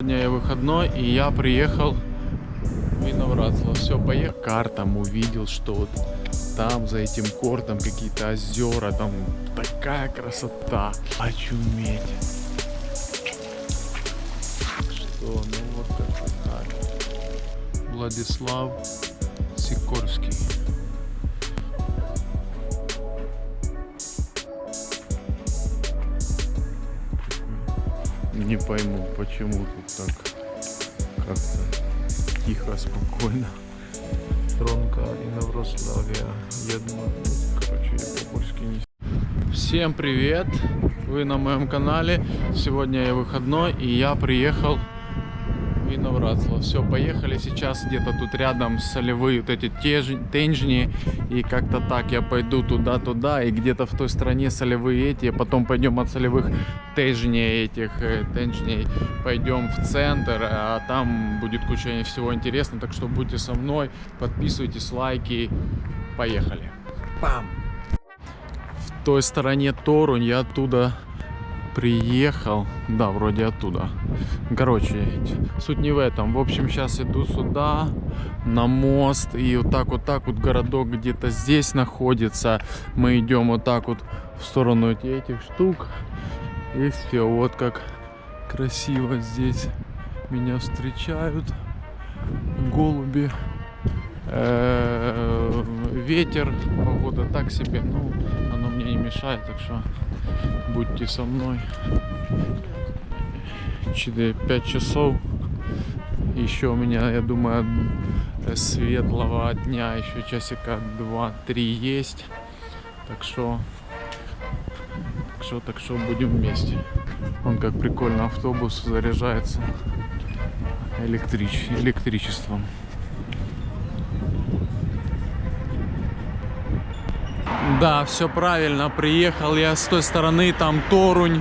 Сегодня я выходной, и я приехал в Виноградово. Все, поехал. Картам увидел, что вот там за этим кортом какие-то озера, там такая красота. Очуметь. Что, ну вот как-то так. Владислав Сикорский. Не пойму, почему тут так как-то тихо, спокойно. Тронка и Новрославия. Я думаю, короче, я по-польски не... Всем привет! Вы на моем канале. Сегодня я выходной, и я приехал в Виноградово. Все, поехали. Сейчас где-то тут рядом солевые вот эти тенжни. И как-то так я пойду туда, и где-то в той стороне солевые эти. Потом пойдем от солевых тенжней пойдем в центр, а там будет куча всего интересного. Так что будьте со мной, подписывайтесь, лайки. Поехали. Пам! В той стороне Торунь, я оттуда приехал. Да, вроде оттуда. Короче, суть не в этом. В общем, сейчас иду сюда, на мост. И вот так вот городок где-то здесь находится. Мы идем вот так вот в сторону этих штук. И все, вот как красиво здесь меня встречают. Голуби. Ветер, погода так себе, ну, оно мне не мешает, так что будьте со мной. 5 часов. Еще у меня, я думаю, светлого дня еще часика 2-3 есть. Так что будем вместе. Вон как прикольно автобус заряжается электричеством. Да, все правильно. Приехал я с той стороны, там Торунь,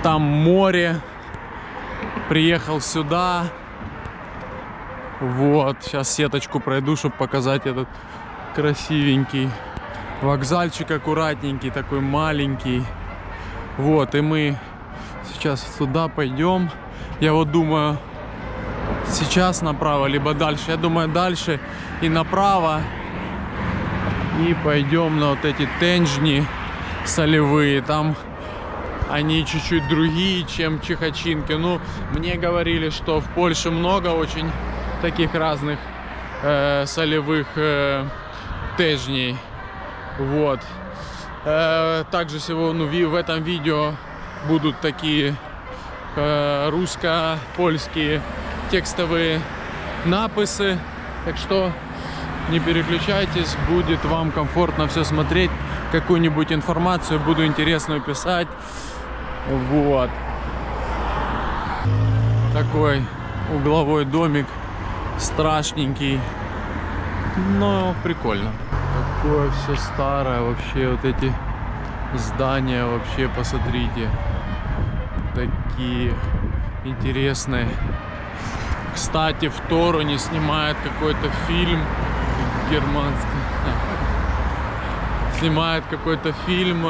там море. Приехал сюда. Вот, сейчас сеточку пройду, чтобы показать этот красивенький вокзальчик, аккуратненький, такой маленький. Вот, и мы сейчас туда пойдем. Я вот думаю, сейчас направо, либо дальше. Я думаю, дальше и направо. И пойдем на вот эти тенжни солевые. Там они чуть-чуть другие, чем Чехачинки. Ну, мне говорили, что в Польше много очень таких разных солевых тенжней. Вот. Также сегодня в этом видео будут такие русско-польские текстовые написи. Так что не переключайтесь, будет вам комфортно все смотреть, какую-нибудь информацию буду интересную писать. Вот. Такой угловой домик, страшненький, но прикольно. Такое все старое, вообще вот эти здания, вообще посмотрите, такие интересные. Кстати, в Торуне снимает какой-то фильм германский. Снимает какой-то фильм.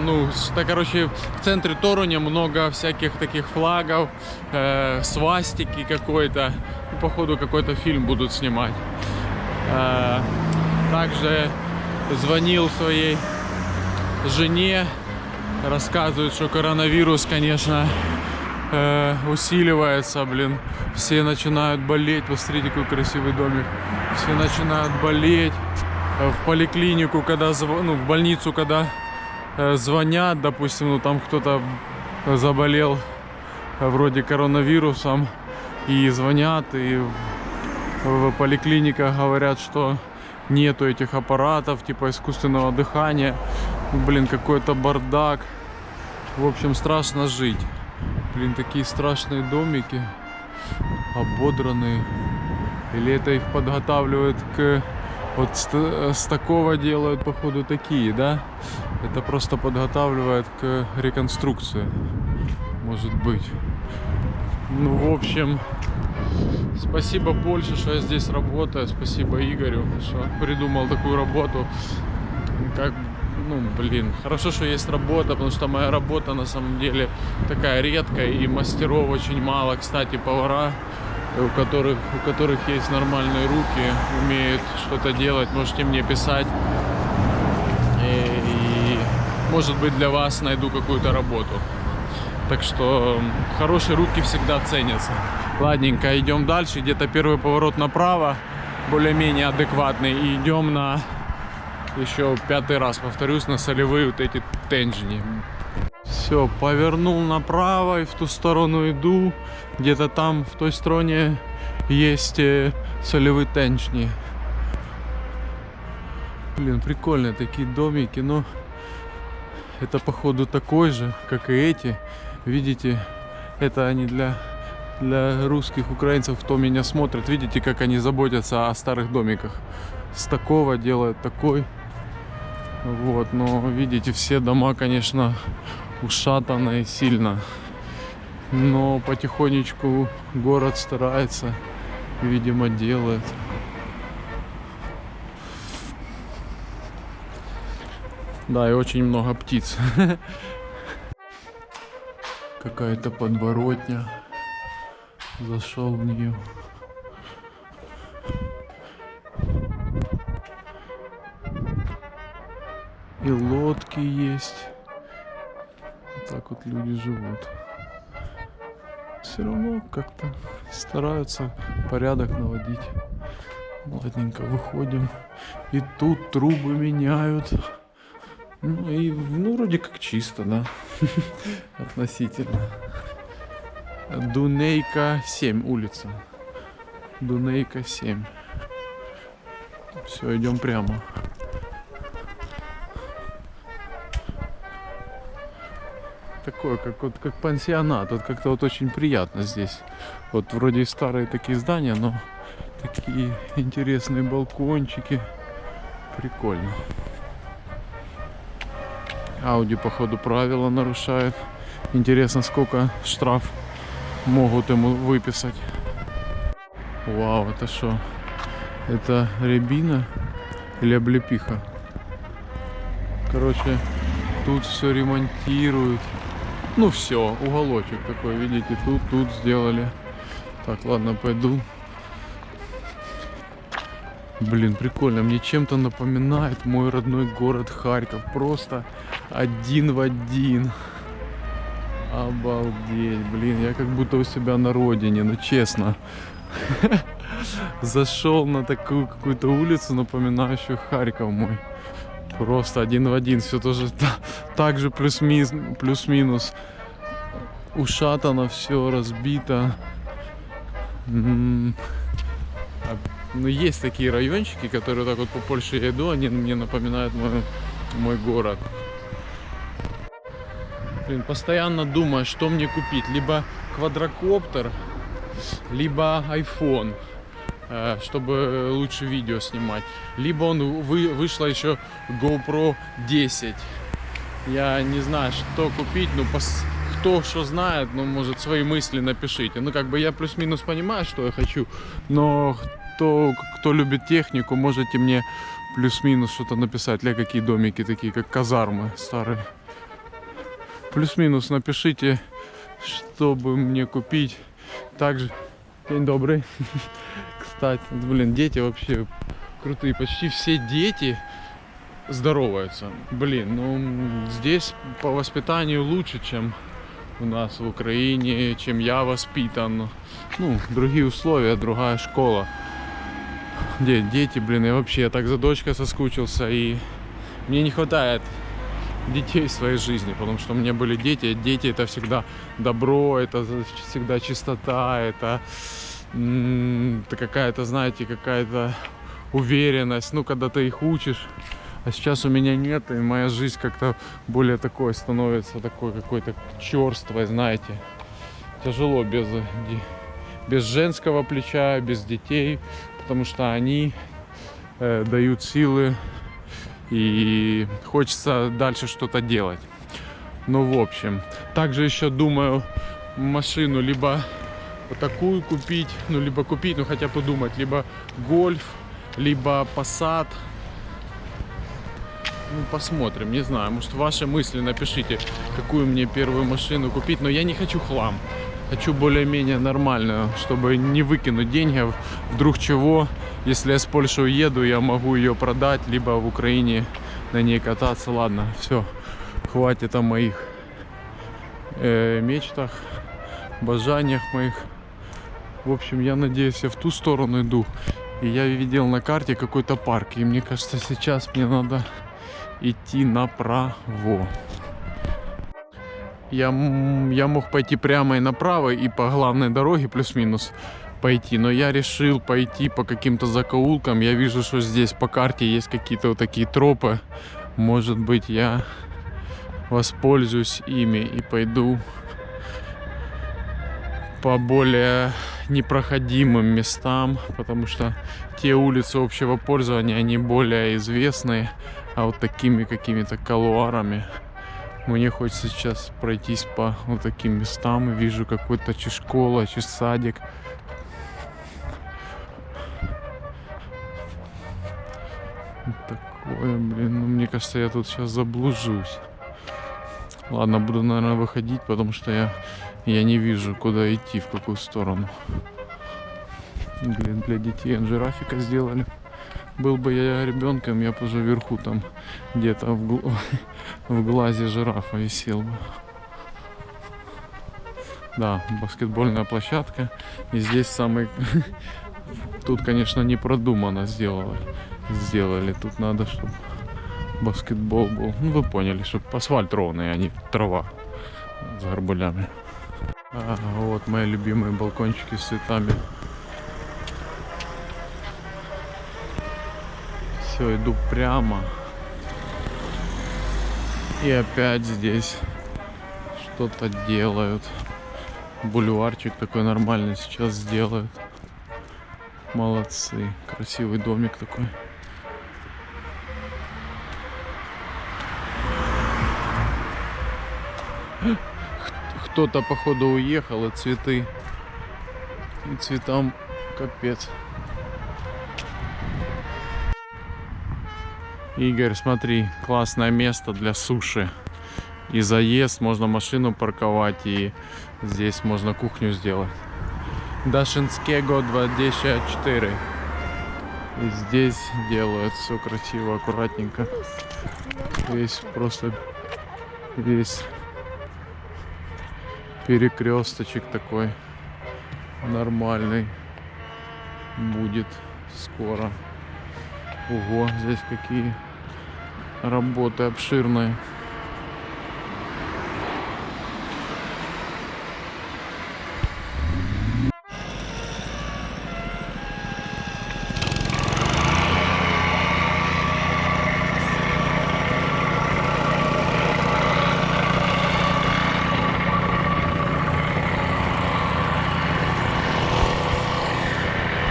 Ну, короче, в центре Торуня много всяких таких флагов, свастики какой-то. Ну, походу, какой-то фильм будут снимать. Также звонил своей жене, рассказывает, что коронавирус, конечно, усиливается, блин. Все начинают болеть. Посмотрите, какой красивый домик. Все начинают болеть. В поликлинику, когда в больницу, когда звонят, допустим, ну там кто-то заболел вроде коронавирусом, и звонят, и в поликлиниках говорят, что нету этих аппаратов, типа искусственного дыхания. Блин, какой-то бардак. В общем, страшно жить. Блин, такие страшные домики, ободранные. Или это их подготавливают к... Вот с такого делают, походу, такие, да? Это просто подготавливает к реконструкции. Может быть. Ну, в общем, спасибо Польше, что я здесь работаю. Спасибо Игорю, что придумал такую работу. Как ну, блин, хорошо, что есть работа, потому что моя работа на самом деле такая редкая, и мастеров очень мало. Кстати, повара, у которых есть нормальные руки, умеют что-то делать, можете мне писать. И может быть, для вас найду какую-то работу. Так что хорошие руки всегда ценятся. Ладненько, идем дальше. Где-то первый поворот направо, более-менее адекватный. И идем на, еще 5-й раз повторюсь, на солевые вот эти тенджини. Все, повернул направо и в ту сторону иду. Где-то там, в той стороне, есть солевые тенджини. Блин, прикольные такие домики, но это походу такой же, как и эти. Видите, это они для русских, украинцев, кто меня смотрит. Видите, как они заботятся о старых домиках. С такого делают такой. Вот, но видите, все дома, конечно, ушатаны сильно. Но потихонечку город старается, видимо, делает. Да, и очень много птиц. Какая-то подворотня. Зашел в нее. И лодки есть. Вот так вот люди живут. Все равно как-то стараются порядок наводить. Ладненько, выходим. И тут трубы меняют. Ну и вроде как чисто, да. Относительно. Дунейка 7 улица. Дунейка 7. Все, идем прямо. Такое, как пансионат. Вот как-то вот очень приятно здесь. Вот вроде и старые такие здания, но такие интересные балкончики. Прикольно. Ауди, походу, правила нарушает. Интересно, сколько штраф могут ему выписать. Вау, это что? Это рябина или облепиха? Короче, тут все ремонтируют. Ну все, уголочек такой, видите, тут сделали. Так, ладно, пойду. Блин, прикольно, мне чем-то напоминает мой родной город Харьков. Просто один в один. Обалдеть, блин, я как будто у себя на родине, ну честно. Зашел на такую какую-то улицу, напоминающую Харьков мой. Просто один в один, все тоже так же плюс-минус. Ушатано, все разбито. Ну, есть такие райончики, которые так вот по Польше я иду, они мне напоминают мой город. Блин, постоянно думаю, что мне купить. Либо квадрокоптер, либо iPhone, чтобы лучше видео снимать. Либо вышла еще GoPro 10. Я не знаю, что купить, но кто что знает, ну, может, свои мысли напишите. Ну, как бы я плюс-минус понимаю, что я хочу, но кто любит технику, можете мне плюс-минус что-то написать. Для какие домики такие, как казармы старые. Плюс-минус напишите, чтобы мне купить. Также, день добрый. Кстати, блин, дети вообще крутые. Почти все дети здороваются. Блин, ну здесь по воспитанию лучше, чем у нас в Украине, чем я воспитан. Ну, другие условия, другая школа. Дети, блин, я так за дочкой соскучился, и мне не хватает детей в своей жизни, потому что у меня были дети. Дети — это всегда добро, это всегда чистота, это какая-то, знаете, какая-то уверенность, ну, когда ты их учишь. А сейчас у меня нет, и моя жизнь как-то более такой становится, такой какой-то черствой, знаете. Тяжело без женского плеча, без детей, потому что они дают силы, и хочется дальше что-то делать. Ну, в общем, также еще думаю машину либо вот такую купить, ну, либо купить, ну, хотя подумать, либо Гольф, либо Passat. Ну, посмотрим, не знаю. Может, ваши мысли напишите, какую мне первую машину купить. Но я не хочу хлам. Хочу более-менее нормальную, чтобы не выкинуть деньги. Вдруг чего, если я с Польши уеду, я могу ее продать, либо в Украине на ней кататься. Ладно, все, хватит о моих мечтах, бажаниях моих. В общем, я надеюсь, я в ту сторону иду. И я видел на карте какой-то парк. И мне кажется, сейчас мне надо идти направо. Я мог пойти прямо и направо, и по главной дороге плюс-минус пойти. Но я решил пойти по каким-то закоулкам. Я вижу, что здесь по карте есть какие-то вот такие тропы. Может быть, я воспользуюсь ими и пойду по более непроходимым местам, потому что те улицы общего пользования, они более известные, а вот такими какими-то колуарами мне хочется сейчас пройтись по вот таким местам. И вижу какой-то чи школа, чи садик. Вот такое, блин, ну мне кажется, я тут сейчас заблужусь. Ладно, буду, наверное, выходить, потому что я не вижу, куда идти, в какую сторону. Блин, для детей жирафика сделали. Был бы я ребенком, я бы уже вверху там где-то в глазе жирафа висел бы. Да, баскетбольная площадка. И здесь самый... Тут, конечно, не продуманно сделали. Тут надо, чтобы баскетбол был. Ну, вы поняли, чтобы асфальт ровный, а не трава с горбулями. Вот мои любимые балкончики с цветами. Все, иду прямо. И опять здесь что-то делают. Бульварчик такой нормальный сейчас сделают. Молодцы. Красивый домик такой. Кто-то, походу, уехал, и цветы. И цветам капец. Игорь, смотри, классное место для суши. И заезд, можно машину парковать, и здесь можно кухню сделать. Дашинскего 24. И здесь делают все красиво, аккуратненько. Весь перекресточек такой нормальный будет скоро. Ого, здесь какие работы обширные.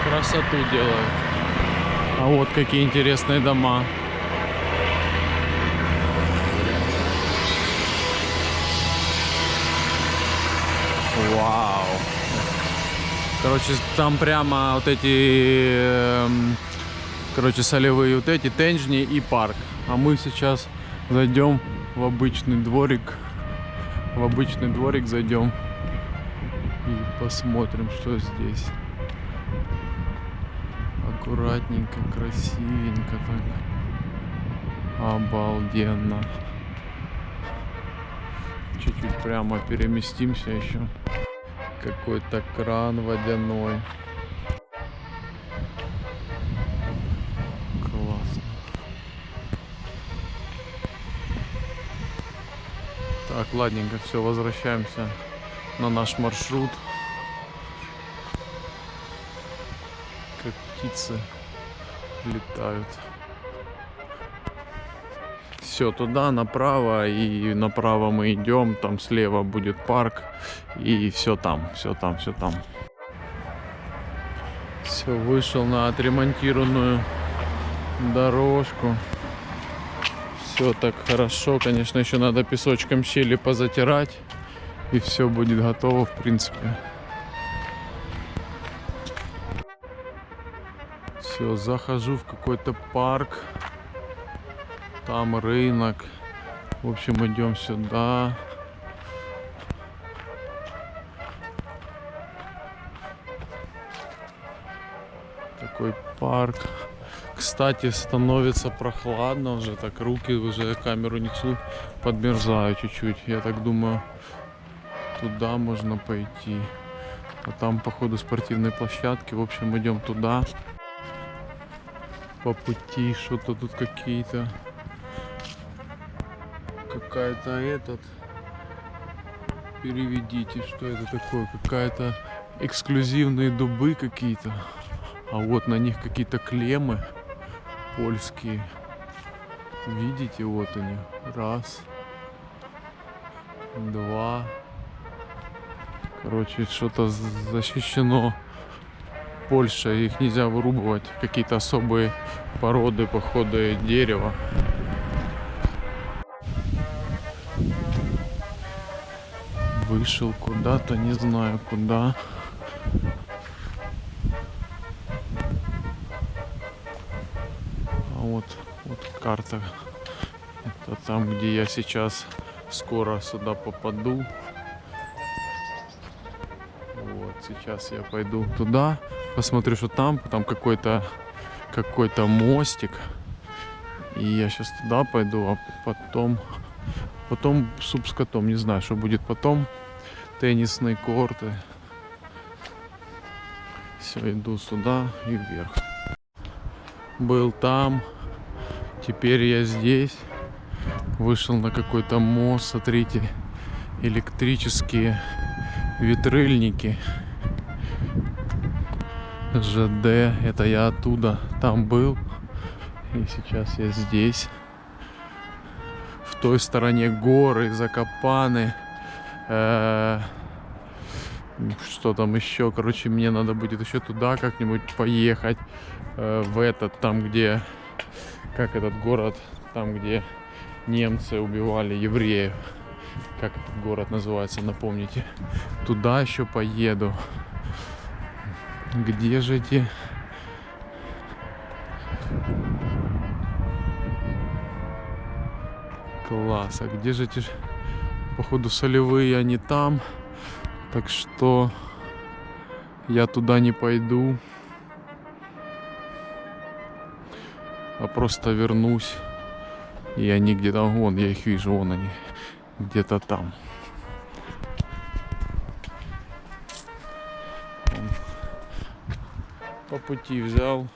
Красоту делают. А вот какие интересные дома. Вау. Короче, там прямо вот эти, солевые вот эти, тенжни и парк. А мы сейчас зайдем в обычный дворик. В обычный дворик зайдем и посмотрим, что здесь. Аккуратненько, красивенько так. Обалденно. Чуть-чуть прямо переместимся еще. Какой-то кран водяной. Классно. Так, ладненько, все, возвращаемся на наш маршрут. Как птицы летают. Все, туда направо, и направо мы идем, там слева будет парк, и все там. Все, вышел на отремонтированную дорожку. Все так хорошо, конечно, еще надо песочком щели позатирать, и все будет готово, в принципе. Все, захожу в какой-то парк. Там рынок. В общем, идем сюда. Такой парк. Кстати, становится прохладно уже, так руки уже, камеру несу, подмерзаю чуть-чуть. Я так думаю, туда можно пойти. А там, походу, спортивные площадки. В общем, идем туда. По пути что-то тут какие-то... Какая-то Переведите, что это такое? Какая-то эксклюзивные дубы какие-то. А вот на них какие-то клеммы польские. Видите, вот они. Раз. Два. Короче, что-то защищено. Польша, их нельзя вырубывать. Какие-то особые породы, походу, дерева. Вышел куда-то, не знаю куда. А вот карта. Это там, где я сейчас скоро сюда попаду. Вот, сейчас я пойду туда, посмотрю, что там какой-то мостик. И я сейчас туда пойду, а потом суп с котом. Не знаю, что будет потом. Теннисные корты. Все, иду сюда и вверх. Был там, теперь я здесь. Вышел на какой-то мост, смотрите, электрические ветрильники. ЖД, это я оттуда там был. И сейчас я здесь. В той стороне горы, Закопаны. Что там еще? Короче, мне надо будет еще туда как-нибудь поехать. В этот, там где... Как этот город? Там, где немцы убивали евреев. Как этот город называется, напомните. Туда еще поеду. Где же эти... Класс. А где же эти... Походу солевые они там. Так что я туда не пойду. А просто вернусь. И они где-то... Вон, я их вижу, вон они. Где-то там. По пути взял.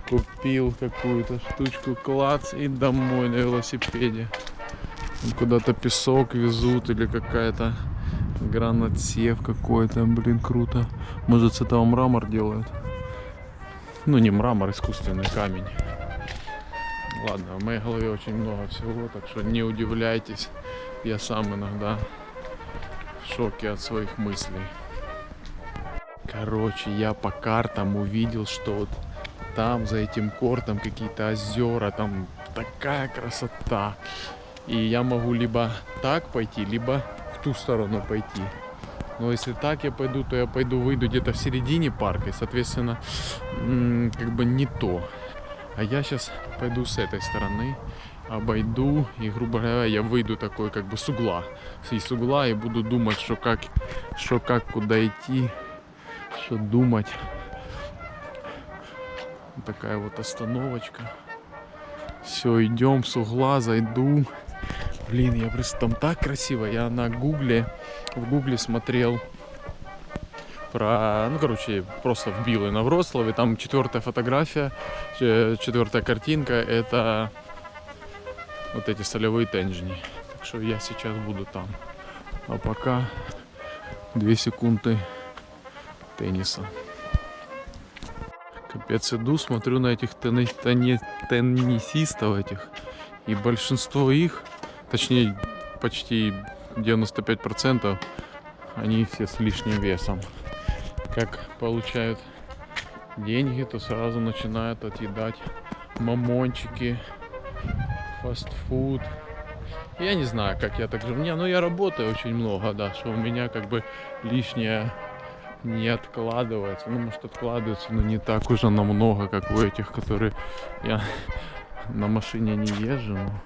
Купил какую-то штучку, клац, и домой на велосипеде. Куда-то песок везут или какая-то гранатсев какой-то, блин, круто. Может, с этого мрамор делают? Ну, не мрамор, искусственный камень. Ладно, в моей голове очень много всего, так что не удивляйтесь. Я сам иногда в шоке от своих мыслей. Короче, я по картам увидел, что вот там за этим кортом какие-то озера, там такая красота. И я могу либо так пойти, либо в ту сторону пойти. Но если так я пойду, то я выйду где-то в середине парка, и, соответственно, как бы не то. А я сейчас пойду с этой стороны, обойду, и, грубо говоря, я выйду такой как бы с угла. С угла и буду думать, что как, куда идти, что думать. Такая вот остановочка. Все, идем с угла, зайду. Блин, я просто там так красиво. Я в гугле смотрел про, просто вбил и на Вроцлаве. Там 4-я фотография, 4-я картинка. Это вот эти солевые тенджини. Так что я сейчас буду там. А пока 2 секунды тенниса. Капец, иду, смотрю на этих теннисистов этих. И большинство их, точнее почти 95%, они все с лишним весом. Как получают деньги, то сразу начинают отъедать мамончики, фастфуд. Я не знаю, как я так же. Я работаю очень много, да, что у меня как бы лишнее не откладывается. Ну, может, откладывается, но не так уже намного, как у этих, которые я на машине не езжу, но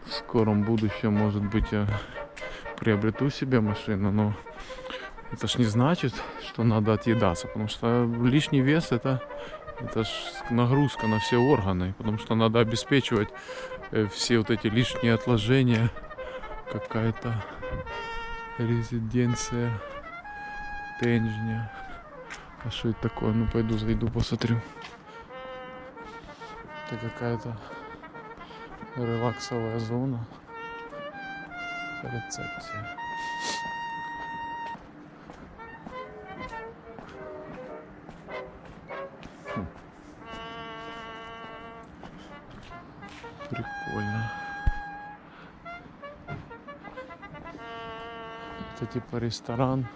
в скором будущем, может быть, я приобрету себе машину, но это ж не значит, что надо отъедаться, потому что лишний вес это ж нагрузка на все органы, потому что надо обеспечивать все вот эти лишние отложения. Какая-то резиденция Тенджня. А что это такое? Ну пойду зайду посмотрю. Это какая-то релаксовая зона. Рецепция. Прикольно. Это типа ресторан.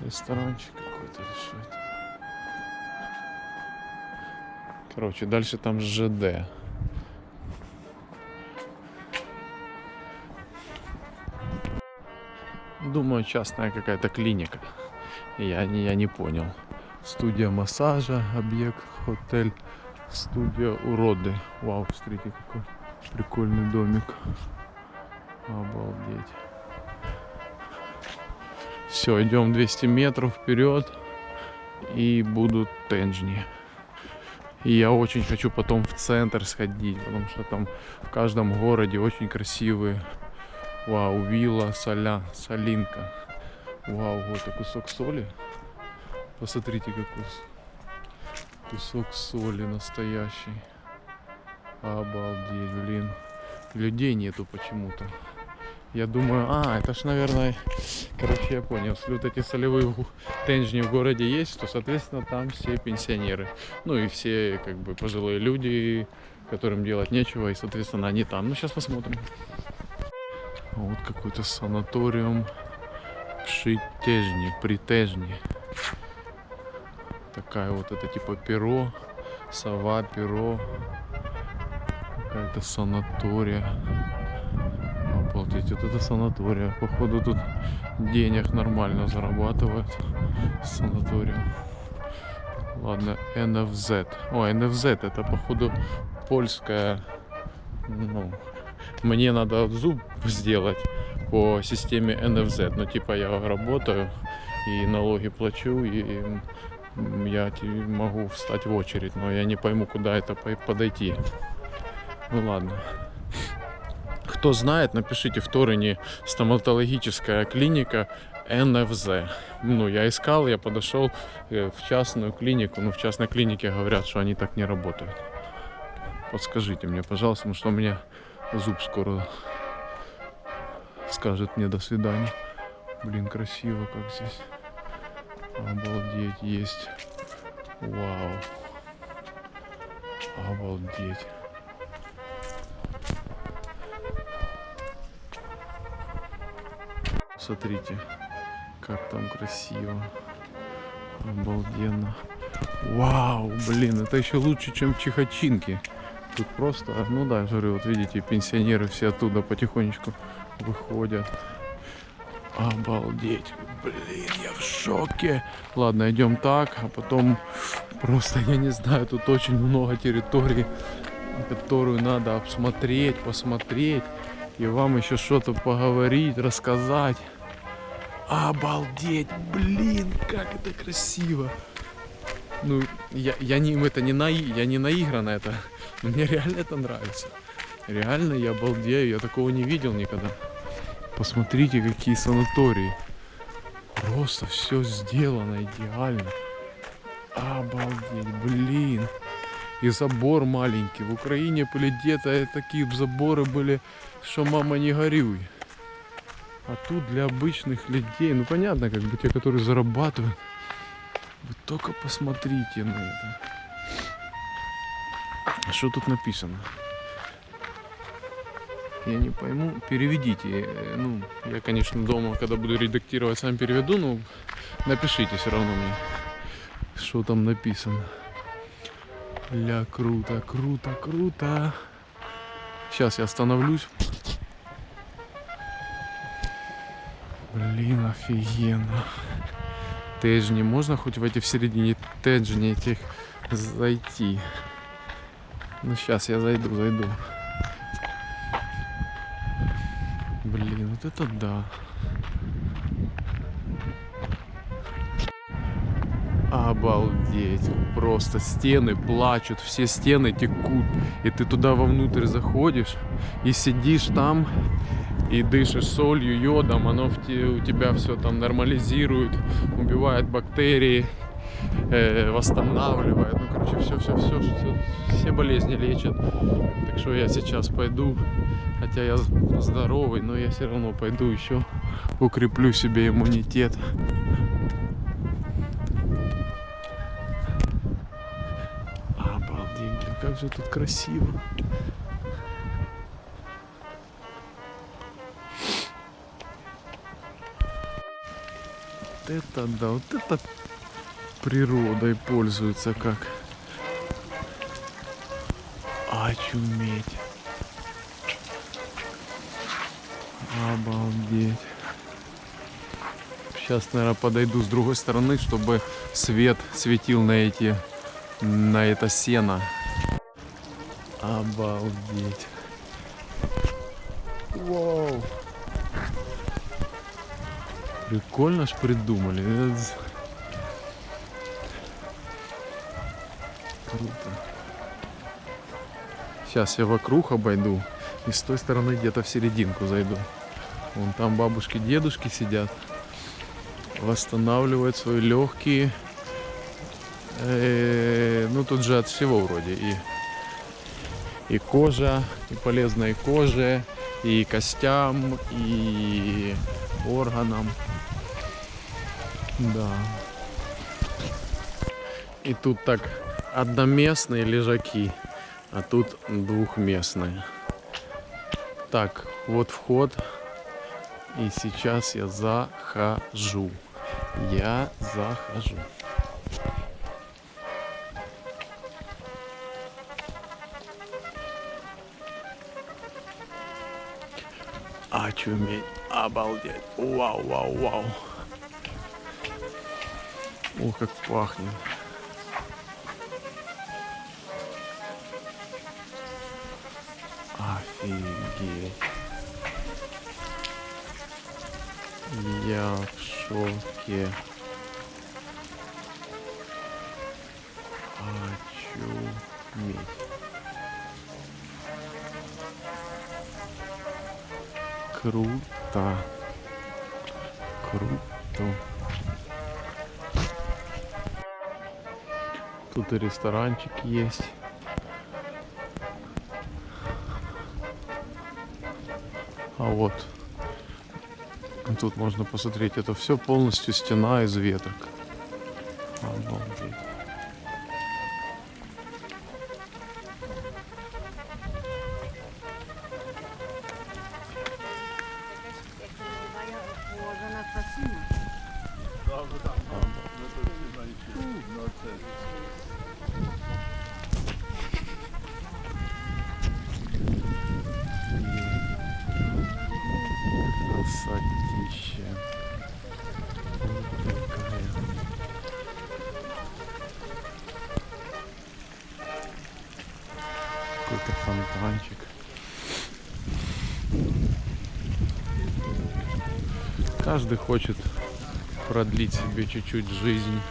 Ресторанчик какой-то решает. Короче, дальше там ЖД. Думаю, частная какая-то клиника. Я не понял. Студия массажа, объект, отель, студия уроды. Вау, смотрите, какой прикольный домик. Обалдеть. Все, идем 200 метров вперед и будут Тенджни. И я очень хочу потом в центр сходить, потому что там в каждом городе очень красивые. Вау, вилла, солинка. Вау, вот и кусок соли. Посмотрите, какой кусок соли настоящий. Обалдеть, блин. Людей нету почему-то. Я думаю, это ж, наверное, короче, я понял, если вот эти солевые тенджни в городе есть, то, соответственно, там все пенсионеры. Ну и все, как бы, пожилые люди, которым делать нечего, и, соответственно, они там. Ну, сейчас посмотрим. Вот какой-то санаториум Притежни. Такая вот это типа перо, сова, перо. Какая-то санатория. Обалдеть, вот это санатория. Походу тут денег нормально зарабатывают. Санаториум. Ладно, НФЗ. НФЗ это походу польская. Ну, мне надо зуб сделать по системе НФЗ. Ну типа я работаю и налоги плачу, и я могу встать в очередь, но я не пойму, куда это подойти. Ну ладно. Кто знает, напишите в Торине стоматологическая клиника НФЗ. Ну, я искал, я подошел в частную клинику. Но в частной клинике говорят, что они так не работают. Подскажите мне, пожалуйста, потому что у меня зуб скоро скажет мне до свидания. Блин, красиво как здесь. Обалдеть, есть. Вау. Обалдеть. Смотрите, как там красиво. Обалденно. Вау, блин, это еще лучше, чем в Чихачинке. Тут просто, ну да, я говорю, вот видите, пенсионеры все оттуда потихонечку выходят. Обалдеть, блин, я в шоке. Ладно, идем так, а потом просто, я не знаю, тут очень много территорий, которую надо обсмотреть, посмотреть. И вам еще что-то поговорить, рассказать. Обалдеть, блин, как это красиво. Ну, я не наигранно это. Но мне реально это нравится. Реально я обалдею, я такого не видел никогда. Посмотрите, какие санатории. Просто все сделано идеально. Обалдеть, блин. И забор маленький. В Украине были где-то такие заборы были, что мама не горюй. А тут для обычных людей, ну понятно, как бы те, которые зарабатывают. Вы только посмотрите на это. А что тут написано? Я не пойму. Переведите. Ну, я, конечно, дома, когда буду редактировать, сам переведу, но напишите все равно мне, что там написано. Ля, круто, круто, круто. Сейчас я остановлюсь. Блин, офигенно. Тенджни. Можно хоть в середине Тенджни этих зайти. Ну сейчас я зайду. Блин, вот это да. Обалдеть. Просто стены плачут, все стены текут. И ты туда вовнутрь заходишь и сидишь там и дышишь солью, йодом. Оно у тебя все там нормализирует, убивает бактерии, восстанавливает. Ну, короче, все болезни лечит. Так что я сейчас пойду, хотя я здоровый, но я все равно пойду еще укреплю себе иммунитет. Обалдеть, как же тут красиво. Вот это да, вот это природой пользуется как. Очуметь. Обалдеть. Сейчас, наверное, подойду с другой стороны, чтобы свет светил на это сено. Обалдеть. Вау. Прикольно ж придумали. Круто. Сейчас я вокруг обойду и с той стороны где-то в серединку зайду. Вон там бабушки, дедушки сидят, восстанавливают свои легкие. Ну тут же от всего вроде и кожа, и полезной коже, и костям, и органам. Да. И тут так одноместные лежаки, а тут двухместные. Так, вот вход. И сейчас я захожу. Очуметь, обалдеть. Вау. Ох, как пахнет. Офигеть. Я в шоке. Очуметь. Круто. Тут и ресторанчик есть. А вот тут можно посмотреть, это все полностью стена из веток. Обалдеть. Красотища. Вот такая. Какой-то фонтанчик. Каждый хочет продлить себе чуть-чуть жизнь.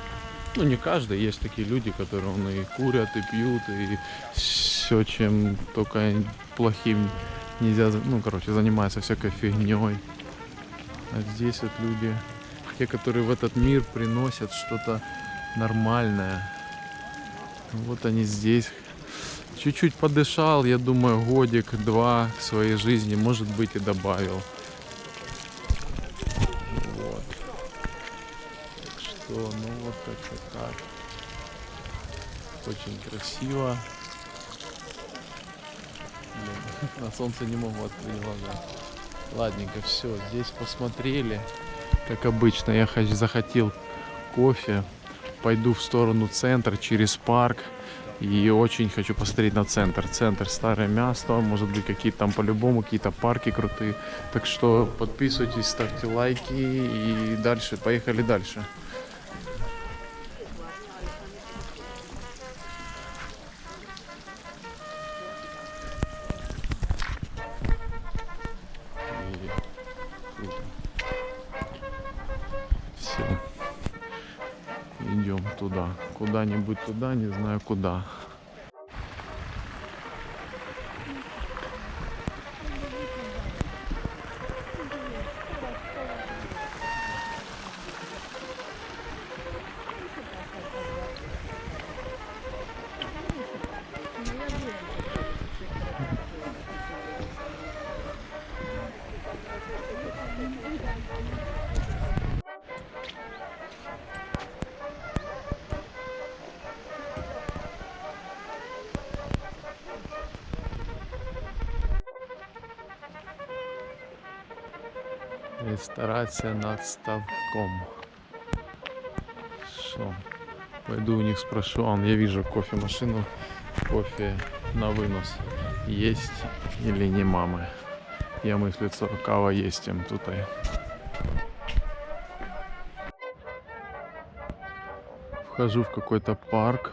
Ну, не каждый, есть такие люди, которые и курят, и пьют, и все, чем только плохим нельзя, занимаются всякой фигней. А здесь вот люди, те, которые в этот мир приносят что-то нормальное. Вот они здесь. Чуть-чуть подышал, я думаю, годик-два в своей жизни, может быть, и добавил. Вот. Так что, вот как-то так. Очень красиво. Блин, на солнце не могу открыть глаза. Ладненько, все, здесь посмотрели. Как обычно, я захотел кофе. Пойду в сторону центра, через парк. И очень хочу посмотреть на центр. Центр — старое место. Может быть, какие-то там по-любому, какие-то парки крутые. Так что подписывайтесь, ставьте лайки. И дальше, поехали дальше. Все. Идем туда. Куда-нибудь туда, не знаю куда. Ресторация над ставком. Что? Пойду у них спрошу. Я вижу кофемашину. Кофе на вынос. Есть или не мамы? Я мыслю, что кава есть им тут. Вхожу в какой-то парк.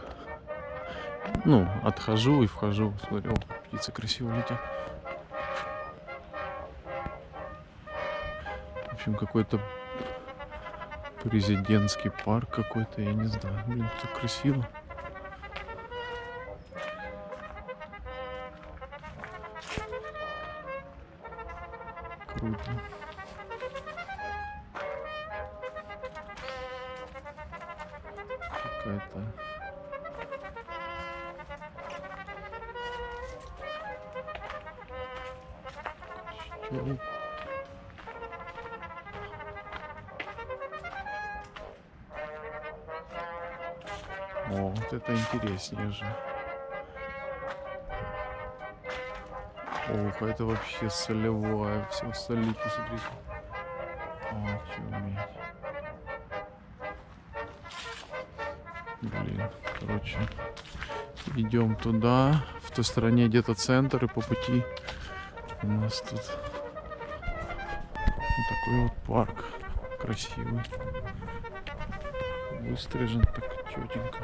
Ну, отхожу и вхожу. Смотрю, птицы красиво летят. В общем, какой-то президентский парк какой-то, я не знаю. Блин, так красиво. Круто. Какая-то... Что? О, вот это интереснее же. Ох, это вообще солевое. Все солить, посмотрите. Очуметь. Блин, короче. Идем туда. В той стороне где-то центр, и по пути у нас тут вот такой вот парк. Красивый. Выстрижен так четенько.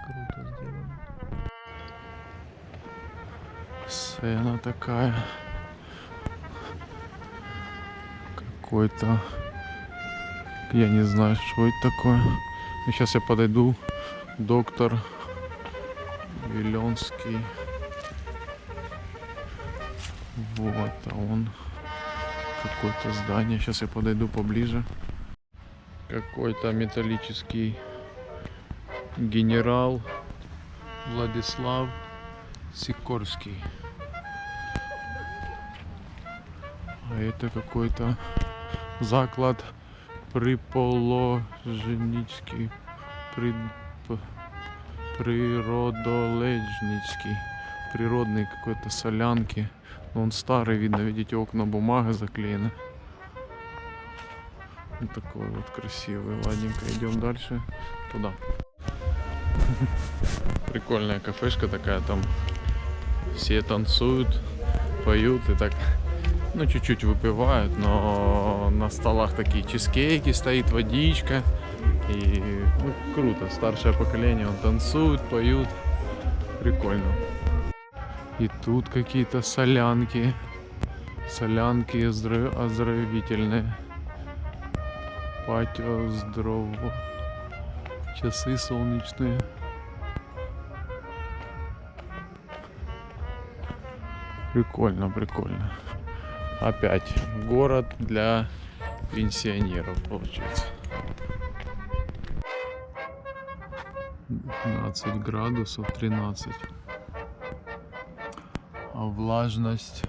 Круто сделано. Сцена такая. Какой-то... Я не знаю, что это такое. Но сейчас я подойду. Доктор Виленский. Вот, а он... Какое-то здание. Сейчас я подойду поближе. Какой-то металлический генерал Владислав Сикорский. А это какой-то заклад Приположницький, природолежницкий, природный какой-то солянки. Но он старый, видно, видите, окна бумага заклеены. Вот такой вот красивый. Ладненько, идем дальше туда. Прикольная кафешка такая, там все танцуют, поют и так. Ну, чуть-чуть выпивают, но на столах такие чизкейки, стоит водичка. И ну, круто, старшее поколение, он танцует, поют. Прикольно. И тут какие-то солянки. Солянки оздоровительные. Патио здорово. Часы солнечные. Прикольно, прикольно. Опять город для пенсионеров, получается. 15 градусов, 13. А влажность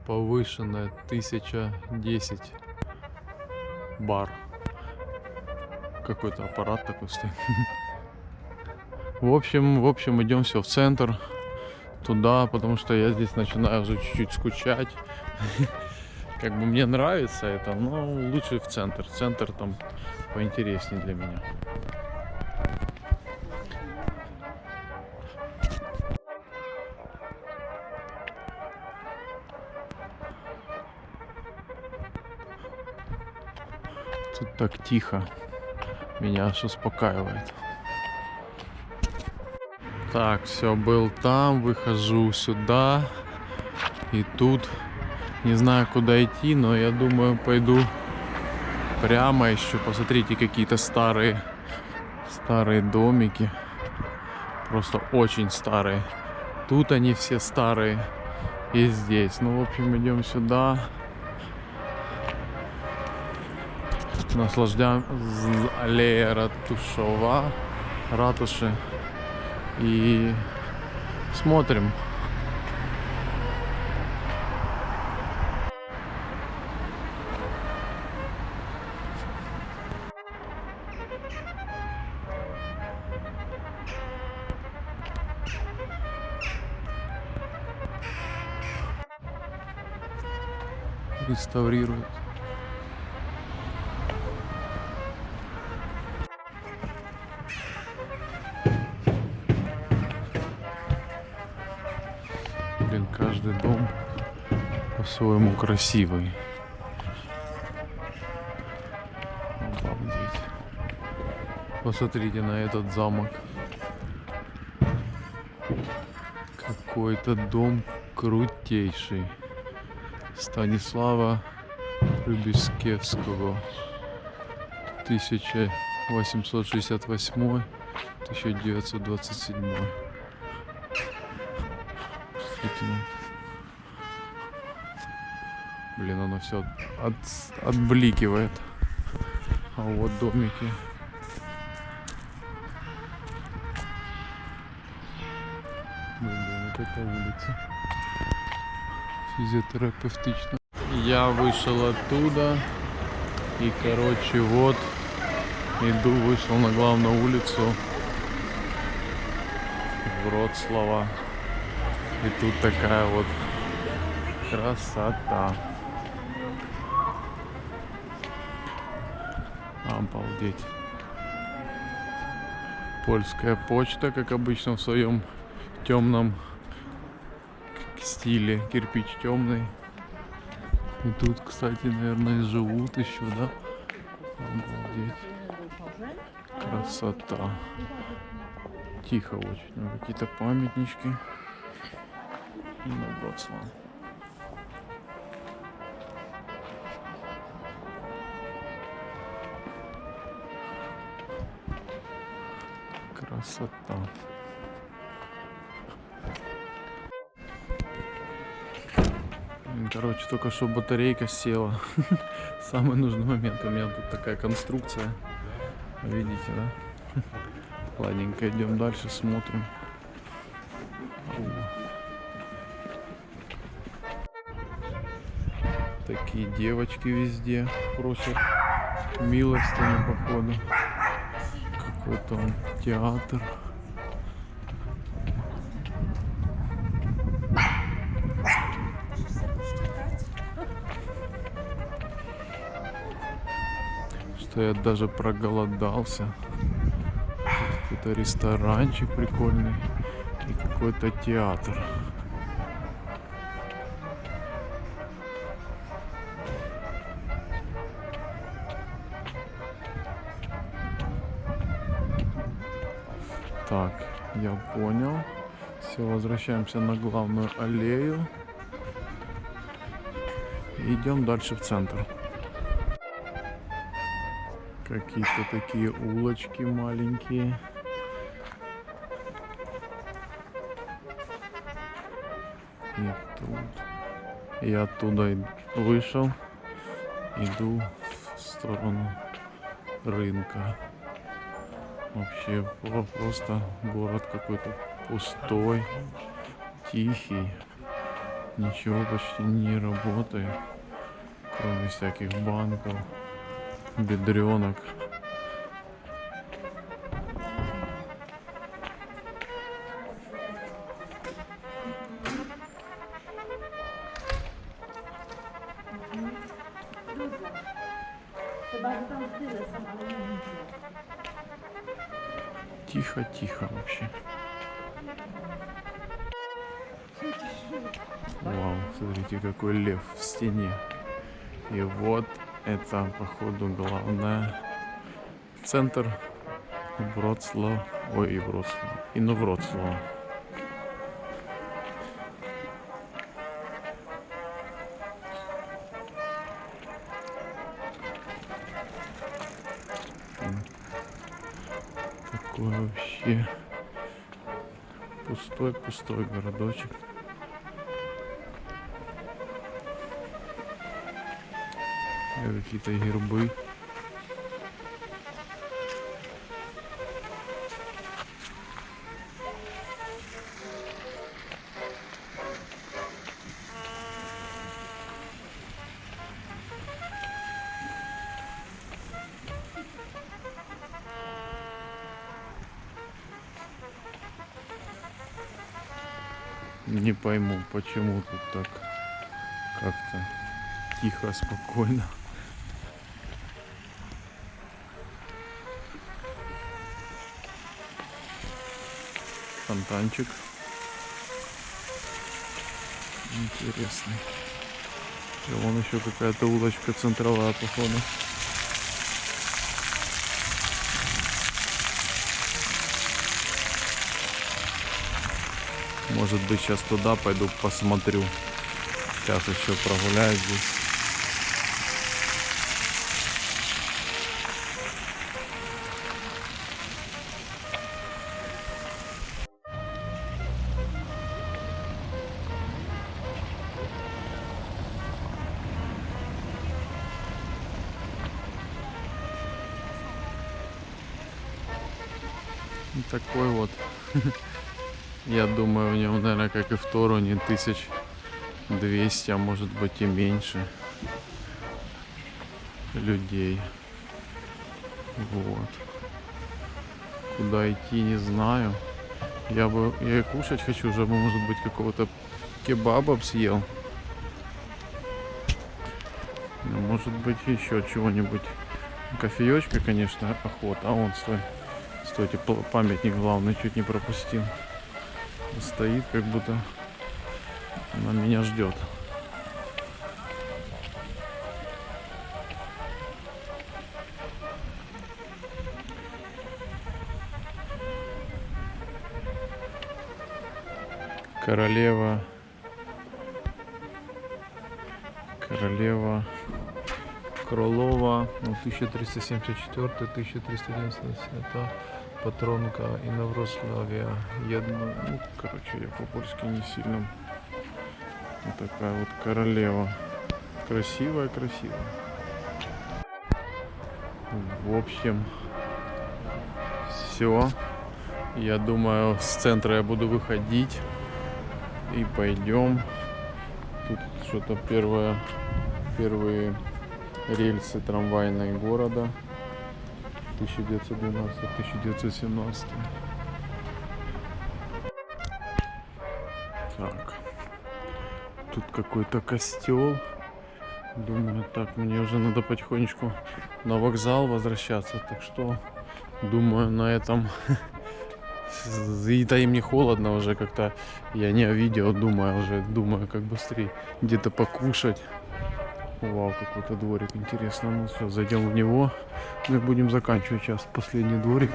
повышенная 1010 бар. Какой-то аппарат такой стоит. В общем, идем все в центр. Туда, потому что я здесь начинаю уже чуть-чуть скучать. Как бы мне нравится это, но лучше в центр. Центр там поинтереснее для меня. Тут так тихо. Меня аж успокаивает. Так, все, был там, выхожу сюда. И тут Не знаю, куда идти, но я думаю, пойду прямо еще. Посмотрите, какие-то старые домики. Просто очень старые. Тут они все старые. И здесь. Ну, в общем, идем сюда. Наслаждаем аллея ратуши. И смотрим. Реставрируют. Блин, каждый дом по-своему красивый. Обалдеть. Посмотрите на этот замок. Какой-то дом крутейший. Станислава Прибыскевского. 1868-1927. Блин, оно все отбликивает. А вот домики. Блин, вот это улица. Физиотерапевтично. Я вышел оттуда. И, короче, вот вышел на главную улицу Вроцлава. И тут такая вот красота. Обалдеть. Польская почта, как обычно, в своем темном стиле. Кирпич темный. И тут, кстати, наверное, живут еще, да? Обалдеть. Красота. Тихо очень. Ну, какие-то памятнички. И на Вроцлав. Красота. Короче, только что батарейка села. Самый нужный момент. У меня тут такая конструкция. Видите, да? Ладненько, идем дальше, смотрим. Такие девочки везде просят милостыню, походу. Какой-то он театр. Что я даже проголодался. Какой-то ресторанчик прикольный и какой-то театр. Так, я понял. Все, возвращаемся на главную аллею. И идем дальше в центр. Какие-то такие улочки маленькие. И тут. Я оттуда вышел. Иду в сторону рынка. Вообще просто город какой-то пустой, тихий. Ничего почти не работает, кроме всяких банков, бедренок. Тихо-тихо вообще. Вау, смотрите, какой лев в стене. И вот это, походу, главное. Центр Вроцлав. Ой, и Вроцлав. Вроцлав. такой вообще пустой городочек. И какие-то гербы. Не пойму, почему тут так как-то тихо, спокойно. Фонтанчик интересный. И вон еще какая-то улочка центровая, походу. Может быть, сейчас туда пойду посмотрю. Сейчас еще прогуляюсь здесь. Такой вот. Я думаю, в нем, наверное, как и в Тороне, 1200, а может быть и меньше людей. Вот. Куда идти, не знаю. Я и кушать хочу уже, может быть, какого-то кебаба съел. Может быть, еще чего-нибудь. Кофеечка, конечно, охота. А вон, стой. Стойте, памятник главный чуть не пропустил. Стоит, как будто она меня ждет. Королева Кролова, 1374-1390, это патронка Инноврославия. Я по-польски не сильно. Вот такая вот королева. Красивая. В общем, все. Я думаю, с центра я буду выходить. И пойдем. Тут что-то первые рельсы трамвайные города. 1912-1917. Так. Тут какой-то костел. Думаю, так, мне уже надо потихонечку на вокзал возвращаться. Так что, думаю, на этом... И мне холодно уже как-то. Я не о видео думаю, как быстрее где-то покушать. Вау, какой-то дворик интересный. Ну все, зайдем в него. Мы будем заканчивать сейчас последний дворик.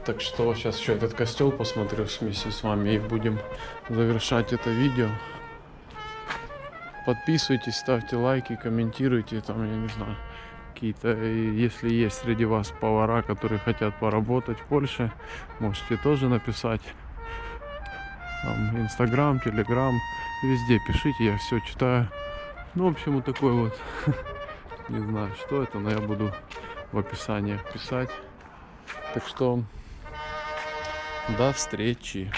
Так что сейчас еще этот костел посмотрю вместе с вами и будем завершать это видео. Подписывайтесь, ставьте лайки, комментируйте, там, я не знаю, какие-то, если есть среди вас повара, которые хотят поработать в Польше, можете тоже написать. Там Инстаграм, Телеграм, везде пишите, я все читаю. Ну, в общем, вот такой вот, не знаю, что это, но я буду в описании писать. Так что до встречи.